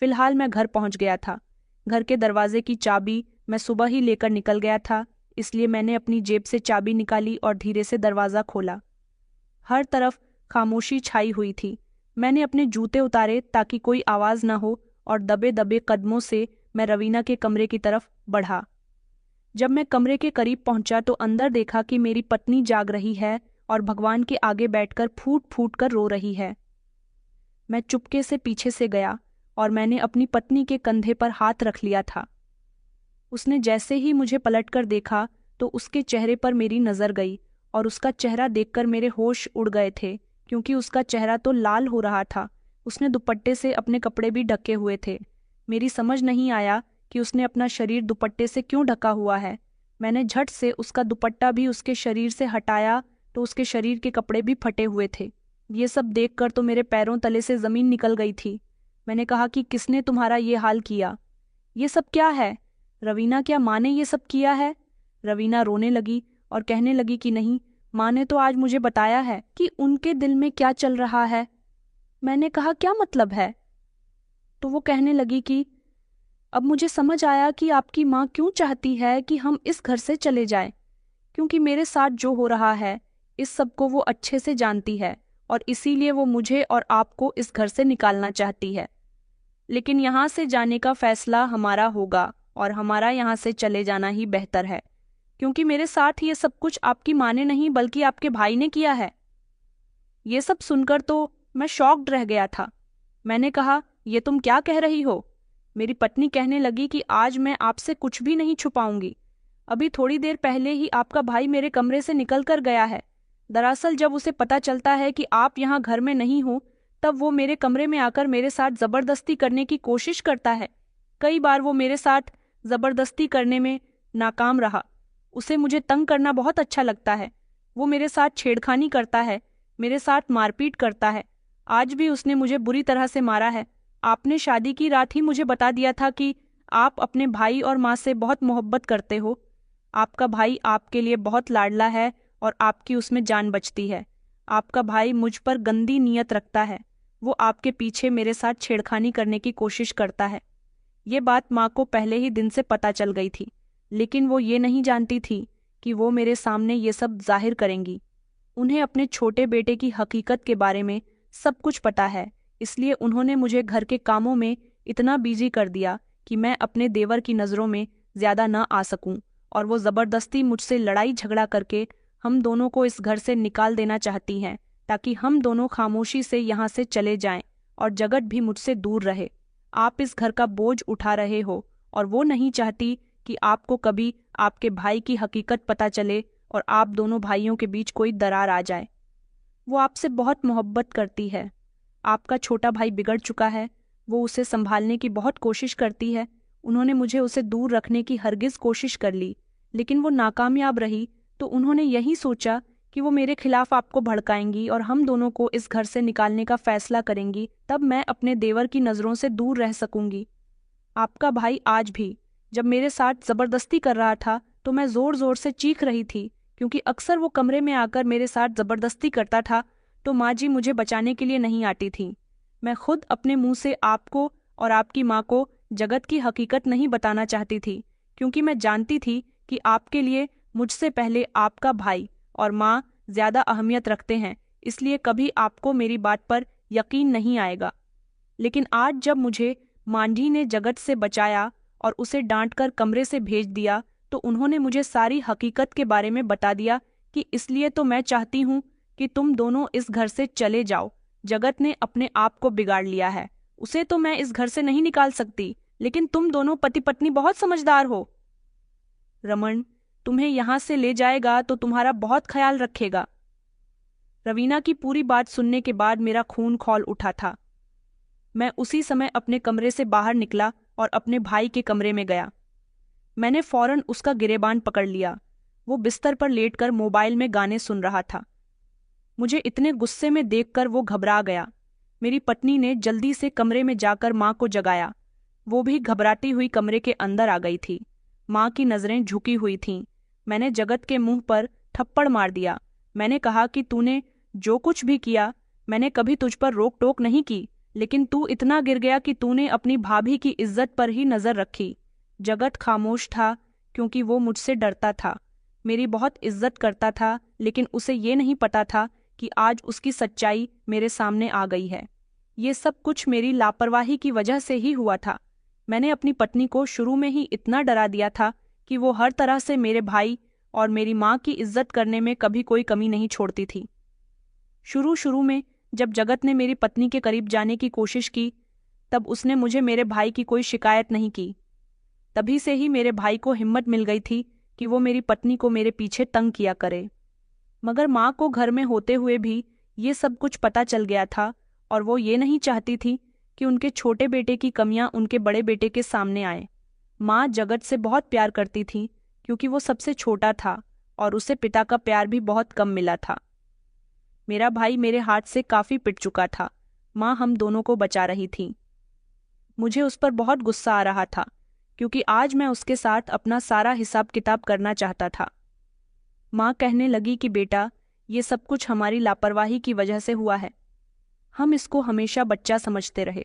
S1: फिलहाल मैं घर पहुंच गया था। घर के दरवाजे की चाबी मैं सुबह ही लेकर निकल गया था, इसलिए मैंने अपनी जेब से चाबी निकाली और धीरे से दरवाज़ा खोला। हर तरफ खामोशी छाई हुई थी। मैंने अपने जूते उतारे ताकि कोई आवाज़ न हो और दबे दबे कदमों से मैं रवीना के कमरे की तरफ बढ़ा। जब मैं कमरे के करीब पहुंचा तो अंदर देखा कि मेरी पत्नी जाग रही है और भगवान के आगे बैठकर फूट फूट कर रो रही है। मैं चुपके से पीछे से गया और मैंने अपनी पत्नी के कंधे पर हाथ रख लिया था। उसने जैसे ही मुझे पलटकर देखा तो उसके चेहरे पर मेरी नज़र गई और उसका चेहरा देखकर मेरे होश उड़ गए थे, क्योंकि उसका चेहरा तो लाल हो रहा था। उसने दुपट्टे से अपने कपड़े भी ढके हुए थे। मेरी समझ नहीं आया कि उसने अपना शरीर दुपट्टे से क्यों ढका हुआ है। मैंने झट से उसका दुपट्टा भी उसके शरीर से हटाया तो उसके शरीर के कपड़े भी फटे हुए थे। ये सब देखकर तो मेरे पैरों तले से ज़मीन निकल गई थी। मैंने कहा कि किसने तुम्हारा ये हाल किया? ये सब क्या है? रवीना, क्या माँ ने ये सब किया है? रवीना रोने लगी और कहने लगी कि नहीं, माँ ने तो आज मुझे बताया है कि उनके दिल में क्या चल रहा है। मैंने कहा क्या मतलब है? तो वो कहने लगी कि अब मुझे समझ आया कि आपकी माँ क्यों चाहती है कि हम इस घर से चले जाएं, क्योंकि मेरे साथ जो हो रहा है इस सब को वो अच्छे से जानती है और इसीलिए वो मुझे और आपको इस घर से निकालना चाहती है। लेकिन यहाँ से जाने का फैसला हमारा होगा और हमारा यहाँ से चले जाना ही बेहतर है, क्योंकि मेरे साथ ये सब कुछ आपकी माँ ने नहीं बल्कि आपके भाई ने किया है। ये सब सुनकर तो मैं शॉक्ड रह गया था। मैंने कहा, ये तुम क्या कह रही हो? मेरी पत्नी कहने लगी कि आज मैं आपसे कुछ भी नहीं छुपाऊंगी। अभी थोड़ी देर पहले ही आपका भाई मेरे कमरे से निकल कर गया है। दरअसल जब उसे पता चलता है कि आप यहाँ घर में नहीं हो, तब वो मेरे कमरे में आकर मेरे साथ जबरदस्ती करने की कोशिश करता है। कई बार वो मेरे साथ जबरदस्ती करने में नाकाम रहा। उसे मुझे तंग करना बहुत अच्छा लगता है। वो मेरे साथ छेड़खानी करता है, मेरे साथ मारपीट करता है। आज भी उसने मुझे बुरी तरह से मारा है। आपने शादी की रात ही मुझे बता दिया था कि आप अपने भाई और माँ से बहुत मोहब्बत करते हो। आपका भाई आपके लिए बहुत लाडला है और आपकी उसमें जान बचती है। आपका भाई मुझ पर गंदी नीयत रखता है। वो आपके पीछे मेरे साथ छेड़खानी करने की कोशिश करता है। ये बात माँ को पहले ही दिन से पता चल गई थी, लेकिन वो ये नहीं जानती थी कि वो मेरे सामने ये सब जाहिर करेंगी। उन्हें अपने छोटे बेटे की हकीकत के बारे में सब कुछ पता है, इसलिए उन्होंने मुझे घर के कामों में इतना बिजी कर दिया कि मैं अपने देवर की नज़रों में ज़्यादा न आ सकूं, और वो ज़बरदस्ती मुझसे लड़ाई झगड़ा करके हम दोनों को इस घर से निकाल देना चाहती हैं, ताकि हम दोनों खामोशी से यहाँ से चले जाएं और जगत भी मुझसे दूर रहे। आप इस घर का बोझ उठा रहे हो और वो नहीं चाहती कि आपको कभी आपके भाई की हकीकत पता चले और आप दोनों भाइयों के बीच कोई दरार आ जाए। वो आपसे बहुत मोहब्बत करती है। आपका छोटा भाई बिगड़ चुका है, वो उसे संभालने की बहुत कोशिश करती है। उन्होंने मुझे उसे दूर रखने की हरगिज़ कोशिश कर ली, लेकिन वो नाकामयाब रही, तो उन्होंने यही सोचा कि वो मेरे खिलाफ आपको भड़काएंगी और हम दोनों को इस घर से निकालने का फैसला करेंगी, तब मैं अपने देवर की नज़रों से दूर रह सकूंगी। आपका भाई आज भी जब मेरे साथ ज़बरदस्ती कर रहा था तो मैं ज़ोर ज़ोर से चीख रही थी, क्योंकि अक्सर वो कमरे में आकर मेरे साथ ज़बरदस्ती करता था तो माँ जी मुझे बचाने के लिए नहीं आती थी। मैं खुद अपने मुंह से आपको और आपकी माँ को जगत की हकीकत नहीं बताना चाहती थी, क्योंकि मैं जानती थी कि आपके लिए मुझसे पहले आपका भाई और माँ ज़्यादा अहमियत रखते हैं, इसलिए कभी आपको मेरी बात पर यकीन नहीं आएगा। लेकिन आज जब मुझे मांझी ने जगत से बचाया और उसे डांटकर कमरे से भेज दिया, तो उन्होंने मुझे सारी हकीकत के बारे में बता दिया कि इसलिए तो मैं चाहती हूँ कि तुम दोनों इस घर से चले जाओ। जगत ने अपने आप को बिगाड़ लिया है, उसे तो मैं इस घर से नहीं निकाल सकती, लेकिन तुम दोनों पति पत्नी बहुत समझदार हो। रमन तुम्हें यहाँ से ले जाएगा तो तुम्हारा बहुत ख्याल रखेगा। रवीना की पूरी बात सुनने के बाद मेरा खून खौल उठा था। मैं उसी समय अपने कमरे से बाहर निकला और अपने भाई के कमरे में गया। मैंने फौरन उसका गिरेबान पकड़ लिया। वो बिस्तर पर लेटकर मोबाइल में गाने सुन रहा था। मुझे इतने गुस्से में देखकर वो घबरा गया। मेरी पत्नी ने जल्दी से कमरे में जाकर माँ को जगाया। वो भी घबराती हुई कमरे के अंदर आ गई थी। माँ की नज़रें झुकी हुई थीं। मैंने जगत के मुंह पर थप्पड़ मार दिया। मैंने कहा कि तूने जो कुछ भी किया, मैंने कभी तुझ पर रोक टोक नहीं की, लेकिन तू इतना गिर गया कि तूने अपनी भाभी की इज्जत पर ही नज़र रखी। जगत खामोश था, क्योंकि वो मुझसे डरता था, मेरी बहुत इज्जत करता था, लेकिन उसे ये नहीं पता था कि आज उसकी सच्चाई मेरे सामने आ गई है। ये सब कुछ मेरी लापरवाही की वजह से ही हुआ था। मैंने अपनी पत्नी को शुरू में ही इतना डरा दिया था कि वो हर तरह से मेरे भाई और मेरी माँ की इज्जत करने में कभी कोई कमी नहीं छोड़ती थी। शुरू में जब जगत ने मेरी पत्नी के करीब जाने की कोशिश की, तब उसने मुझे मेरे भाई की कोई शिकायत नहीं की। तभी से ही मेरे भाई को हिम्मत मिल गई थी कि वो मेरी पत्नी को मेरे पीछे तंग किया करे। मगर माँ को घर में होते हुए भी ये सब कुछ पता चल गया था, और वो ये नहीं चाहती थी कि उनके छोटे बेटे की कमियां उनके बड़े बेटे के सामने आए। माँ जगत से बहुत प्यार करती थी क्योंकि वो सबसे छोटा था और उसे पिता का प्यार भी बहुत कम मिला था। मेरा भाई मेरे हाथ से काफी पिट चुका था। माँ हम दोनों को बचा रही थी। मुझे उस पर बहुत गुस्सा आ रहा था क्योंकि आज मैं उसके साथ अपना सारा हिसाब किताब करना चाहता था। माँ कहने लगी कि बेटा, ये सब कुछ हमारी लापरवाही की वजह से हुआ है। हम इसको हमेशा बच्चा समझते रहे।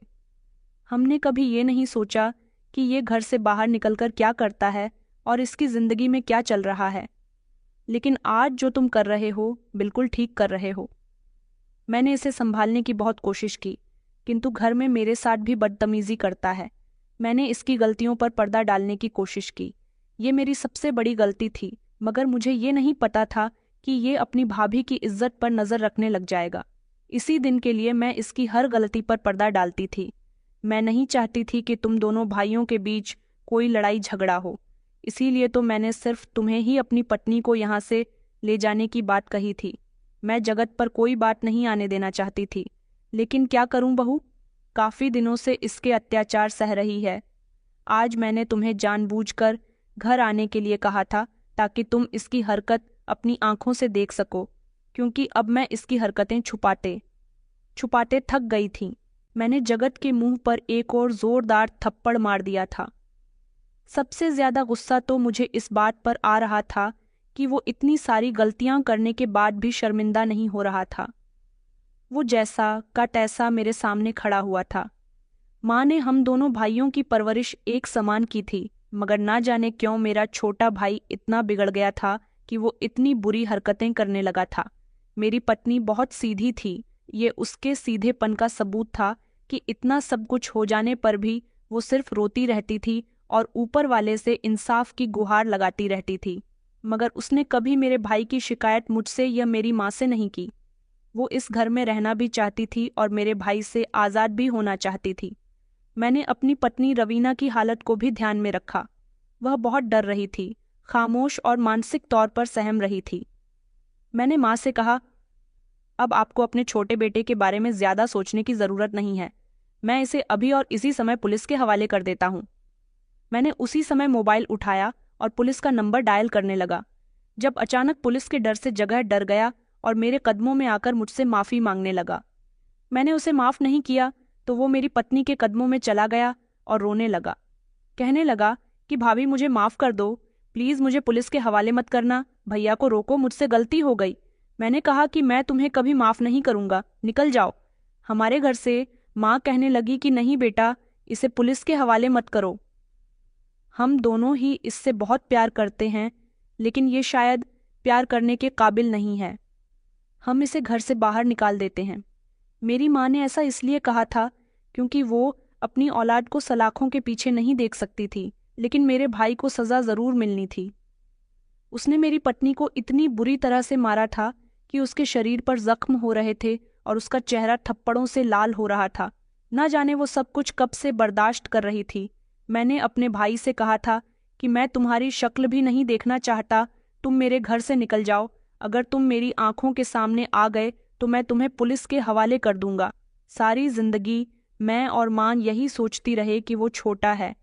S1: हमने कभी ये नहीं सोचा कि ये घर से बाहर निकलकर क्या करता है और इसकी जिंदगी में क्या चल रहा है। लेकिन आज जो तुम कर रहे हो बिल्कुल ठीक कर रहे हो। मैंने इसे संभालने की बहुत कोशिश की, किंतु घर में मेरे साथ भी बदतमीजी करता है। मैंने इसकी गलतियों पर पर्दा डालने की कोशिश की। ये मेरी सबसे बड़ी गलती थी, मगर मुझे ये नहीं पता था कि ये अपनी भाभी की इज्जत पर नजर रखने लग जाएगा। इसी दिन के लिए मैं इसकी हर गलती पर पर्दा डालती थी। मैं नहीं चाहती थी कि तुम दोनों भाइयों के बीच कोई लड़ाई झगड़ा हो। इसीलिए तो मैंने सिर्फ तुम्हें ही अपनी पत्नी को यहाँ से ले जाने की बात कही थी। मैं जगत पर कोई बात नहीं आने देना चाहती थी, लेकिन क्या करूं बहू, काफी दिनों से इसके अत्याचार सह रही है। आज मैंने तुम्हें जानबूझकर घर आने के लिए कहा था ताकि तुम इसकी हरकत अपनी आंखों से देख सको, क्योंकि अब मैं इसकी हरकतें छुपाते छुपाते थक गई थी। मैंने जगत के मुंह पर एक और जोरदार थप्पड़ मार दिया था। सबसे ज्यादा गुस्सा तो मुझे इस बात पर आ रहा था कि वो इतनी सारी गलतियां करने के बाद भी शर्मिंदा नहीं हो रहा था। वो जैसा का तैसा मेरे सामने खड़ा हुआ था। माँ ने हम दोनों भाइयों की परवरिश एक समान की थी, मगर ना जाने क्यों मेरा छोटा भाई इतना बिगड़ गया था कि वो इतनी बुरी हरकतें करने लगा था। मेरी पत्नी बहुत सीधी थी। ये उसके सीधेपन का सबूत था कि इतना सब कुछ हो जाने पर भी वो सिर्फ रोती रहती थी और ऊपर वाले से इंसाफ की गुहार लगाती रहती थी। मगर उसने कभी मेरे भाई की शिकायत मुझसे या मेरी माँ से नहीं की। वो इस घर में रहना भी चाहती थी और मेरे भाई से आज़ाद भी होना चाहती थी। मैंने अपनी पत्नी रवीना की हालत को भी ध्यान में रखा। वह बहुत डर रही थी, खामोश और मानसिक तौर पर सहम रही थी। मैंने माँ से कहा, अब आपको अपने छोटे बेटे के बारे में ज्यादा सोचने की जरूरत नहीं है। मैं इसे अभी और इसी समय पुलिस के हवाले कर देता हूँ। मैंने उसी समय मोबाइल उठाया और पुलिस का नंबर डायल करने लगा, जब अचानक पुलिस के डर से जगह डर गया और मेरे कदमों में आकर मुझसे माफ़ी मांगने लगा। मैंने उसे माफ़ नहीं किया तो वो मेरी पत्नी के कदमों में चला गया और रोने लगा। कहने लगा कि भाभी मुझे माफ़ कर दो, प्लीज़ मुझे पुलिस के हवाले मत करना, भैया को रोको, मुझसे गलती हो गई। मैंने कहा कि मैं तुम्हें कभी माफ़ नहीं करूँगा, निकल जाओ हमारे घर से। माँ कहने लगी कि नहीं बेटा, इसे पुलिस के हवाले मत करो। हम दोनों ही इससे बहुत प्यार करते हैं, लेकिन ये शायद प्यार करने के काबिल नहीं है। हम इसे घर से बाहर निकाल देते हैं। मेरी माँ ने ऐसा इसलिए कहा था क्योंकि वो अपनी औलाद को सलाखों के पीछे नहीं देख सकती थी, लेकिन मेरे भाई को सज़ा ज़रूर मिलनी थी। उसने मेरी पत्नी को इतनी बुरी तरह से मारा था कि उसके शरीर पर जख्म हो रहे थे और उसका चेहरा थप्पड़ों से लाल हो रहा था। ना जाने वो सब कुछ कब से बर्दाश्त कर रही थी। मैंने अपने भाई से कहा था कि मैं तुम्हारी शक्ल भी नहीं देखना चाहता, तुम मेरे घर से निकल जाओ। अगर तुम मेरी आंखों के सामने आ गए तो मैं तुम्हें पुलिस के हवाले कर दूंगा। सारी जिंदगी मैं और मां यही सोचती रहे कि वो छोटा है,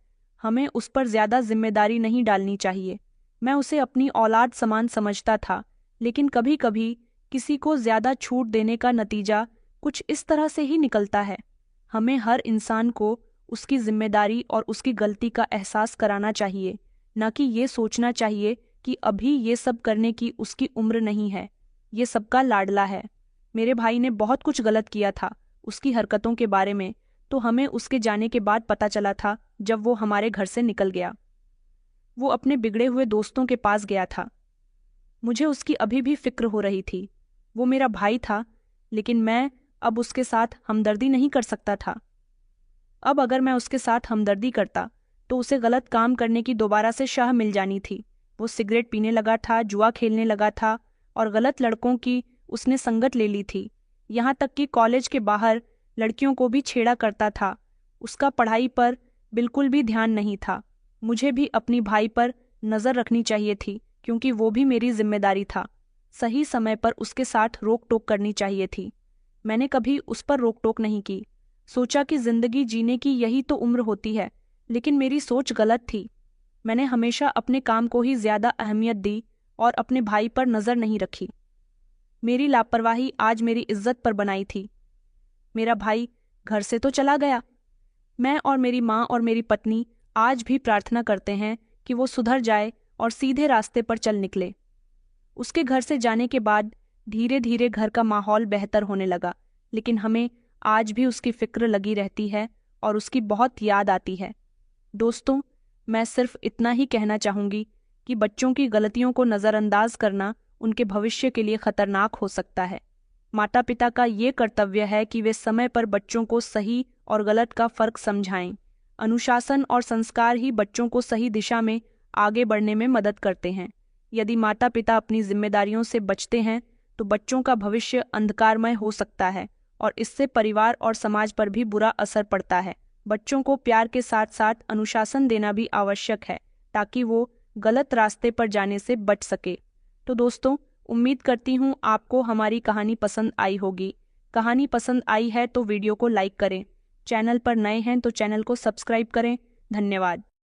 S1: हमें उस पर ज्यादा जिम्मेदारी नहीं डालनी चाहिए। मैं उसे अपनी औलाद समान समझता था, लेकिन कभी कभी किसी को ज्यादा छूट देने का नतीजा कुछ इस तरह से ही निकलता है। हमें हर इंसान को उसकी जिम्मेदारी और उसकी गलती का एहसास कराना चाहिए, न कि ये सोचना चाहिए कि अभी ये सब करने की उसकी उम्र नहीं है। ये सबका लाडला है। मेरे भाई ने बहुत कुछ गलत किया था। उसकी हरकतों के बारे में तो हमें उसके जाने के बाद पता चला था, जब वो हमारे घर से निकल गया। वो अपने बिगड़े हुए दोस्तों के पास गया था। मुझे उसकी अभी भी फिक्र हो रही थी। वो मेरा भाई था, लेकिन मैं अब उसके साथ हमदर्दी नहीं कर सकता था। अब अगर मैं उसके साथ हमदर्दी करता तो उसे गलत काम करने की दोबारा से शाह मिल जानी थी। वो सिगरेट पीने लगा था, जुआ खेलने लगा था और गलत लड़कों की उसने संगत ले ली थी। यहाँ तक कि कॉलेज के बाहर लड़कियों को भी छेड़ा करता था। उसका पढ़ाई पर बिल्कुल भी ध्यान नहीं था। मुझे भी अपनी भाई पर नज़र रखनी चाहिए थी, क्योंकि वो भी मेरी जिम्मेदारी था। सही समय पर उसके साथ रोक टोक करनी चाहिए थी। मैंने कभी उस पर रोक टोक नहीं की। सोचा कि जिंदगी जीने की यही तो उम्र होती है, लेकिन मेरी सोच गलत थी। मैंने हमेशा अपने काम को ही ज़्यादा अहमियत दी और अपने भाई पर नज़र नहीं रखी। मेरी लापरवाही आज मेरी इज्जत पर बनाई थी। मेरा भाई घर से तो चला गया। मैं और मेरी माँ और मेरी पत्नी आज भी प्रार्थना करते हैं कि वो सुधर जाए और सीधे रास्ते पर चल निकले। उसके घर से जाने के बाद धीरे धीरे घर का माहौल बेहतर होने लगा, लेकिन हमें आज भी उसकी फिक्र लगी रहती है और उसकी बहुत याद आती है। दोस्तों, मैं सिर्फ इतना ही कहना चाहूँगी कि बच्चों की गलतियों को नज़रअंदाज करना उनके भविष्य के लिए खतरनाक हो सकता है। माता पिता का ये कर्तव्य है कि वे समय पर बच्चों को सही और गलत का फ़र्क समझाएं। अनुशासन और संस्कार ही बच्चों को सही दिशा में आगे बढ़ने में मदद करते हैं। यदि माता पिता अपनी जिम्मेदारियों से बचते हैं तो बच्चों का भविष्य अंधकारमय हो सकता है और इससे परिवार और समाज पर भी बुरा असर पड़ता है। बच्चों को प्यार के साथ साथ अनुशासन देना भी आवश्यक है ताकि वो गलत रास्ते पर जाने से बच सके। तो दोस्तों, उम्मीद करती हूँ आपको हमारी कहानी पसंद आई होगी। कहानी पसंद आई है तो वीडियो को लाइक करें। चैनल पर नए हैं तो चैनल को सब्सक्राइब करें। धन्यवाद।